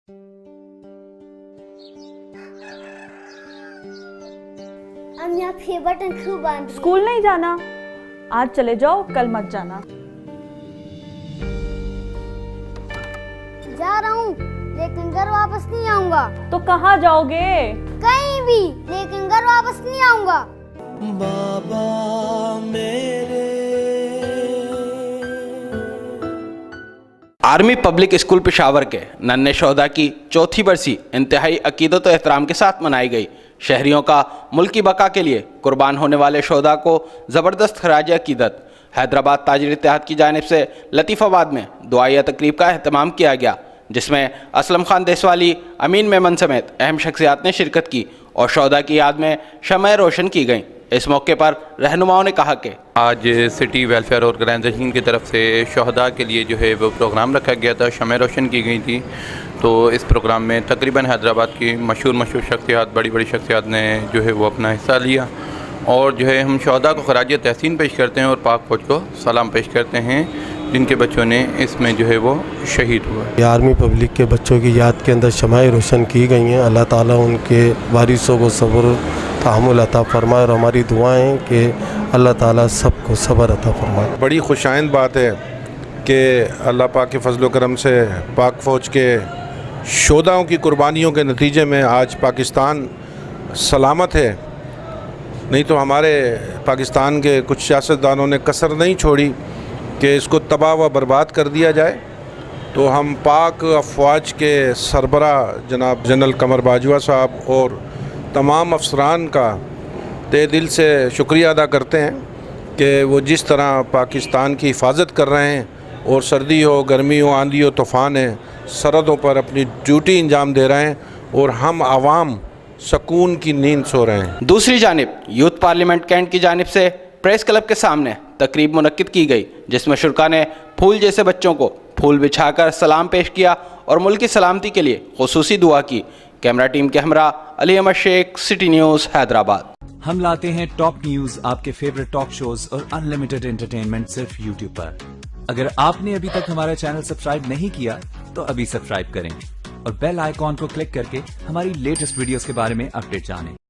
यहाँ फे बटन क्यों बांध? स्कूल नहीं जाना? आज चले जाओ, कल मत जाना। जा रहा हूँ, लेकिन घर वापस नहीं आऊंगा। तो कहाँ जाओगे? कहीं भी, लेकिन घर वापस नहीं आऊंगा। बाबा मेरे। आर्मी पब्लिक स्कूल पेशावर के नन्हे शोहदा की चौथी बरसी इंतहाई अकीदत और एहतराम के साथ मनाई गई। शहरियों का मुल्की बका के लिए कुर्बान होने वाले शोहदा को ज़बरदस्त खराज अकीदत। हैदराबाद ताजिर इत्तेहाद की जानिब से लतीफ़ाबाद में दुआया तकरीब का अहतमाम किया गया, जिसमें असलम खान देसवाली, अमीन मेमन समेत अहम शख्सियात ने शिरकत की और शोहदा की याद में शमए रोशन की गई। इस मौके पर रहनुमाओं ने कहा कि आज सिटी वेलफेयर ऑर्गेनाइजेशन की तरफ से शहदा के लिए जो है वो प्रोग्राम रखा गया था, शमए रोशन की गई थी। तो इस प्रोग्राम में तकरीबन हैदराबाद की मशहूर शख्सियात, बड़ी शख्सियात ने जो है वो अपना हिस्सा लिया और जो है हम शहदा को खराज तहसीन पेश करते हैं और पाक फौज को सलाम पेश करते हैं जिनके बच्चों ने इसमें जो है वो शहीद हुआ। आर्मी पब्लिक के बच्चों की याद के अंदर शमाएं रोशन की गई हैं। अल्लाह ताला उनके वारिसों को सब्र तहम्मुल अता फरमाए और हमारी दुआएं हैं कि अल्लाह ताला सबको सब्र अता फरमाए। बड़ी खुशाइंद बात है कि अल्लाह पाक के फजल करम से पाक फ़ौज के शोहदाओं की कुर्बानियों के नतीजे में आज पाकिस्तान सलामत है। नहीं तो हमारे पाकिस्तान के कुछ सियासतदानों ने कसर नहीं छोड़ी कि इसको तबाह व बर्बाद कर दिया जाए। तो हम पाक अफवाज के सरबरा जनाब जनरल कमर बाजवा साहब और तमाम अफसरान का तहे दिल से शुक्रिया अदा करते हैं कि वो जिस तरह पाकिस्तान की हिफाजत कर रहे हैं और सर्दी हो, गर्मी हो, आंधी हो, तूफ़ान है, सरहदों पर अपनी ड्यूटी अंजाम दे रहे हैं और हम आवाम सुकून की नींद सो रहे हैं। दूसरी जानिब यूथ पार्लियामेंट कैंट की जानिब से प्रेस क्लब के सामने तकरीब मुनक्किद की गई, जिसमें शुरका ने फूल जैसे बच्चों को फूल बिछाकर सलाम पेश किया और मुल्क की सलामती के लिए खुसूसी दुआ की। कैमरा टीम के हमरा अली अहमद शेख, सिटी न्यूज़, हैदराबाद। हम लाते हैं टॉप न्यूज, आपके फेवरेट टॉक शोज और अनलिमिटेड एंटरटेनमेंट सिर्फ यूट्यूब पर। अगर आपने अभी तक हमारा चैनल सब्सक्राइब नहीं किया तो अभी सब्सक्राइब करें और बेल आइकॉन को क्लिक करके हमारी लेटेस्ट वीडियोस के बारे में अपडेट जानें।